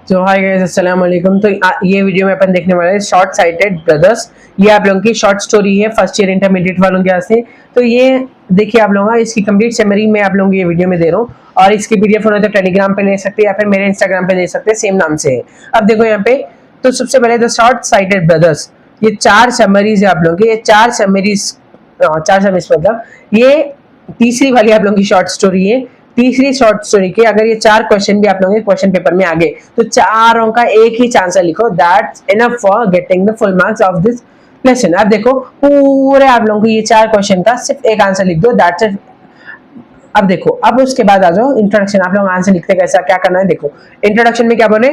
तो hi guys, अस्सलाम वालेकुम। तो ये वीडियो में अपन देखने वाले हैं शॉर्ट साइटेड ब्रदर्स। ये आप लोगों की शॉर्ट स्टोरी है फर्स्ट ईयर इंटरमीडिएट वालों के वास्ते। तो ये देखिए आप लोगों का इसकी कंप्लीट समरी मैं आप लोगों को ये वीडियो में दे रहा हूँ। और इसकी पीडीएफ होना तो टेलीग्राम पे ले सकते हैं या फिर मेरे इंस्टाग्राम पे ले सकते हैं, सेम नाम से है। अब देखो यहाँ पे, तो सबसे पहले द शॉर्ट साइटेड ब्रदर्स, ये चार समरीज है आप लोगों की। ये चार समरीज मतलब ये तीसरी वाली आप लोगों की शॉर्ट स्टोरी है। तीसरी शॉर्ट स्टोरी के अगर ये चार क्वेश्चन भी आप लोगों के क्वेश्चन पेपर में आ गए तो चारों का एक ही चांस लिखो, that's enough for getting the full marks of this lesson. अब देखो पूरे आप लोगों को ये चार क्वेश्चन का सिर्फ एक आंसर लिख दो, दैट्स इट। अब देखो, अब उसके बाद आ जाओ इंट्रोडक्शन। आप लोग आंसर लिखते कैसा क्या करना है देखो। इंट्रोडक्शन में क्या बोले,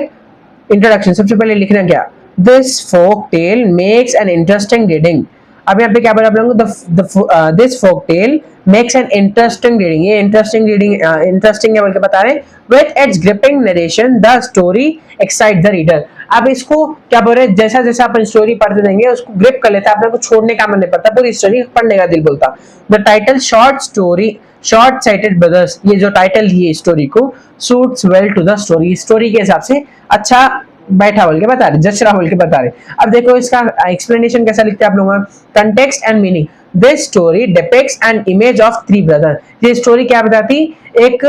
इंट्रोडक्शन सबसे पहले लिखना क्या, this folk tale makes an interesting reading. अब यहाँ पे क्या बोला आप लोगों को, this folk tale makes an interesting reading. ये इंटरेस्टिंग रीडिंग इंटरेस्टिंग है बोल के बता रहे हैं। With its gripping narration the story excite the reader. अब इसको क्या बोल रहे हैं, जैसा जैसा अपन स्टोरी पढ़ते देंगे उसको ग्रिप कर लेता है, अपने को छोड़ने का मन नहीं पड़ता, पूरी स्टोरी पढ़ने का दिल बोलता। The title short story short sighted brothers, ये जो टाइटल है स्टोरी को, suits well to the story, story के हिसाब से अच्छा बैठा बोल के बता रहे, जचरा बोल के बता रहे। अब देखो इसका एक्सप्लेनेशन कैसा लिखते हैं आप लोग, context and meaning. This story depicts an image of three brother. ये स्टोरी क्या बताती, एक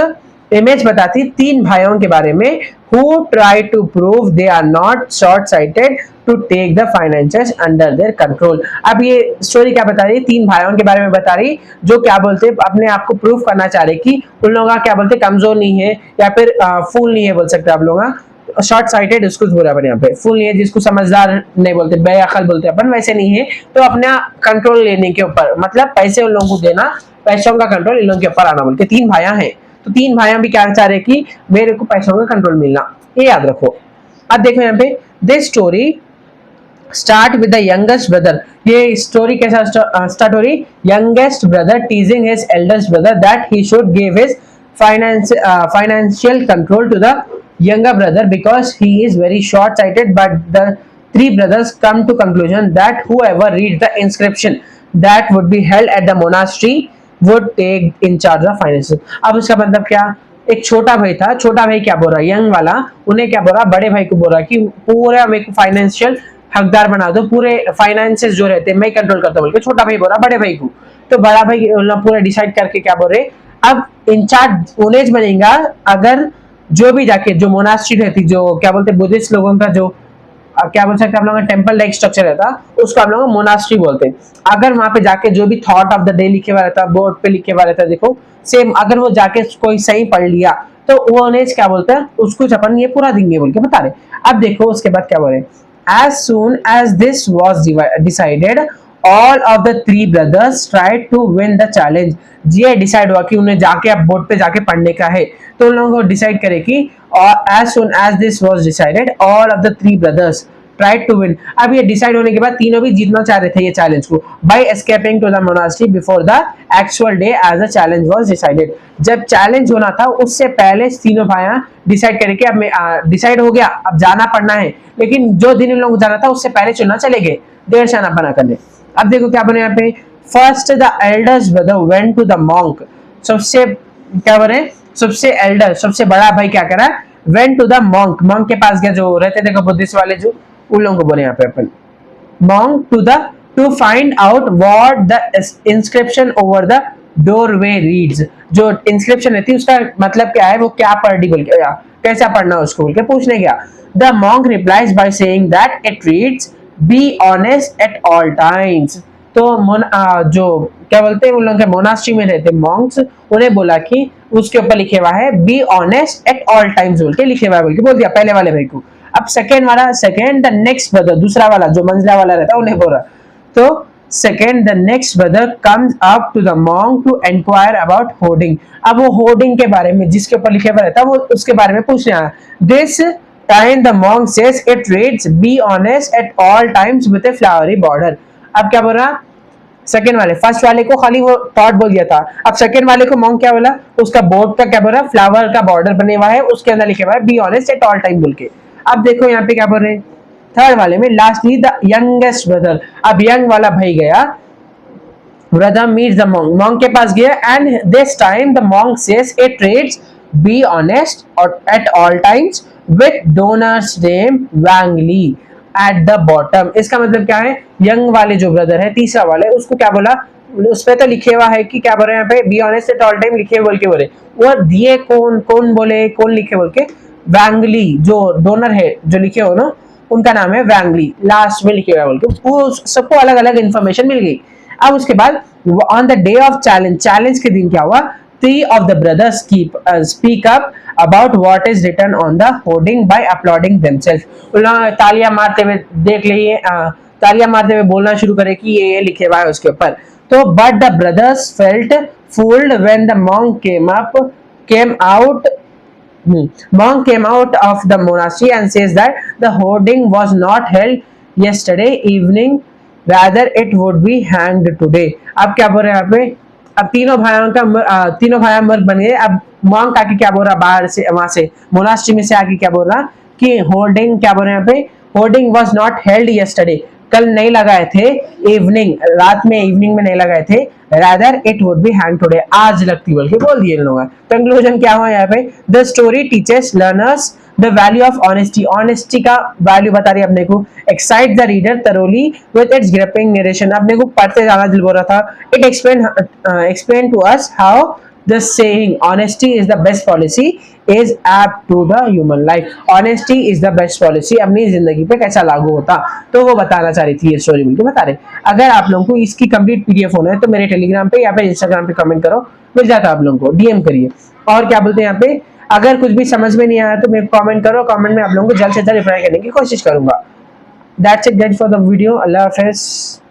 इमेज बताती तीन भाइयों के बारे में, who try to prove they are not short sighted to take the finances under their control। अब ये स्टोरी क्या बता रही है, तीन भाइयों के बारे में बता रही जो क्या बोलते हैं, अपने आप को प्रूव करना चाह रहे कि उन लोगों का क्या बोलते कमजोर नहीं है या फिर फूल नहीं है बोल सकते आप लोग। शॉर्ट साइटेड उसको बोला अपन यहाँ पे, फुल नहीं है जिसको समझदार नहीं बोलते, बेअकल बोलते अपन, वैसे नहीं है। तो अपना कंट्रोल लेने के ऊपर, मतलब पैसे उन लोगों को देना, पैसों का कंट्रोल इन लोगों के ऊपर आना बोल के। तीन भाइयां हैं तो तीन भाइयां भी क्या चाह रहे कि मेरे को पैसों का कंट्रोल मिलना, ये याद रखो। अब देखो यहाँ पे, this story start with the youngest brother. ये स्टोरी कैसा स्टार्ट हो रही, youngest brother टीजिंग his eldest brother that he should give his financial control to the younger brother because he is very short sighted, but the three brothers come to conclusion that whoever reads the inscription that would be held at the monastery would take in charge of finances। अब उसका मतलब क्या, एक छोटा भाई था, छोटा भाई क्या बोल रहा, यंग वाला उन्हें क्या बोल रहा, बड़े भाई को बोल रहा कि पूरे मेरे को फाइनेंशियल हकदार बना दो, पूरे फाइनेंसेस जो रहते हैं मैं कंट्रोल करता हूँ बोल के छोटा भाई बोल रहा बड़े भाई को। तो बड़ा भाई पूरा डिसाइड करके क्या बोल रहे, अब इंचार्ज ओनेज बनेगा अगर जो भी जाके जो मोनास्ट्री रहती, जो क्या बोलते बुद्धिस्ट लोगों का जो क्या बोल सकते हैं आप लोगों का टेम्पल लाइक स्ट्रक्चर रहता, उसको आप लोगों मोनास्ट्री बोलते हैं। अगर वहां पे जाके जो भी थॉट ऑफ द डे लिखे हुआ रहता, बोर्ड पे लिखे हुआ रहता, देखो सेम अगर वो जाके कोई सही पढ़ लिया तो वो ओनेज क्या बोलते हैं उसको अपन ये पूरा देंगे बोल के बता रहे। अब देखो उसके बाद क्या बोल रहे, as soon as this was decided all of the three brothers tried to win the challenge। ये डिसाइड हुआ कि उन्हें जाके अब बोर्ड पे जाके पढ़ने का है, तो उन लोगों को डिसाइड करे कि as soon as this was decided all of the three brothers tried to win। अब ये डिसाइड होने के बाद तीनों भी जीतना चाह रहे थे ये चैलेंज को, by escaping to the monastery before the actual day as the challenge was decided। जब चैलेंज होना था उससे पहले तीनों भाइयां डिसाइड करे कि अब डिसाइड हो गया अब जाना पड़ना है, लेकिन जो दिन इन लोगों को जाना था उससे पहले चुनना चले गए, देर से आना पना करने। अब देखो क्या बने यहाँ पे, first the elders brother went to the monk. सबसे क्या बने, सबसे एल्डर सबसे बड़ा भाई क्या करा, went to the monk, monk के पास गया, जो रहते थे बुद्धिस्ट वाले जो, उन लोगों को बोले यहाँ पे अपन monk to find out what the inscription over the doorway reads. जो इंस्क्रिप्शन रहती है उसका मतलब क्या है, वो क्या पढ़ रही बोल के, कैसा पढ़ना है उसको बोल के पूछने गया। The monk replies by saying that it reads be honest at all times. तो जो क्या बोलते हैं उन लोगों के मोनास्ट्री में रहते मॉन्क्स, उन्हें बोला कि उसके ऊपर लिखे हुआ है be honest at all times बोल के लिखे हुआ है बोल के बोल दिया पहले वाले भाई को। अब सेकेंड द नेक्स्ट ब्रदर, दूसरा वाला जो मंजिला वाला रहता उन्हें बोला, तो second the next brother comes up to the monk to enquire about hoarding. अब वो होर्डिंग के बारे में जिसके ऊपर लिखे हुआ रहता वो उसके बारे में पूछने आया। This time the monk says it reads be honest at all times with A flowery border. अब क्या बोल रहा, सेकेंड वाले, फर्स्ट वाले को खाली वो थॉट बोल दिया था, अब सेकेंड वाले को मॉन्क क्या बोला, उसका बोर्ड का क्या बोल रहा, फ्लावर का बॉर्डर बने हुआ है उसके अंदर लिखे हुआ है be honest at all time बोल के। अब देखो यहाँ पे क्या बोल रहे हैं, थर्ड वाले में लास्टली द यंगेस्ट ब्रदर। अब यंग वाला भाई गया, brother meets the monk, monk के पास गया, and this time the monk says it reads be honest at all times with donor's name Wang Li at the bottom। इसका मतलब क्या है, यंग वाले जो ब्रदर है, तीसरा वाले, उसको क्या बोला, उस पे तो लिखे हुआ है कि क्या बोल रहे हैं यहाँ पे, be honest at all time लिखे बोल के बोले, वो दिए कौन, कौन बोले, कौन लिखे बोल के, वैंगली जो डोनर है जो लिखे हो ना, उनका नाम है वैंगली, लास्ट में लिखे हुआ बोल के, वो सबको अलग अलग इन्फॉर्मेशन मिल गई। अब उसके बाद on the day of challenge, challenge के दिन क्या हुआ, three of the brothers speak up about what is written on the hoarding by applauding themselves। तालियां मारते हुए देख लिए, तालियां मारते हुए बोलना शुरू करे कि ये लिखे हुआ है उसके ऊपर। तो but the brothers felt fooled when the monk came out monk came out of the monastery and says that the hoarding was not held yesterday evening, rather it would be hanged today। अब क्या बोल रहे हैं यहाँ पे, अब तीनों भाई मर्द बन गए। अब मॉन्क आके क्या बोल रहा, बाहर से, वहां से मोनास्ट्री में से आके क्या बोल रहा कि होर्डिंग, क्या बोल रहे हैं यहाँ पे, hoarding was not held yesterday, कल नहीं लगाए थे, इवनिंग, रात में, इवनिंग में नहीं लगाए थे, rather it would be hanged today, आज लगती बल्कि बोल दिए इन लोगों। कंक्लूजन क्या हुआ यहाँ पे, the story teaches learners the value of honesty, honesty का वैल्यू बता रही है अपने को, excite the reader thoroughly with its gripping narration, अपने को पढ़ते जाना दिल बोल रहा था। It explain to us how the saying honesty is the best policy is apt to the human life, honesty is the best policy अपनी जिंदगी पे कैसा लागू होता, तो वो बताना चाह रही थी ये स्टोरी मिलकर बता रहे। अगर आप लोगों को इसकी कंप्लीट पीडीएफ होना है तो मेरे टेलीग्राम पे या फिर इंस्टाग्राम पे कमेंट करो, मिल जाता है आप लोगों को, डीएम करिए। और क्या बोलते हैं यहाँ पे, अगर कुछ भी समझ में नहीं आया तो मेरे कमेंट करो, कमेंट में आप लोगों को जल्द से जल्द रिप्लाई करने की कोशिश करूंगा। That's it guys for the video, अल्लाह हाफिज़।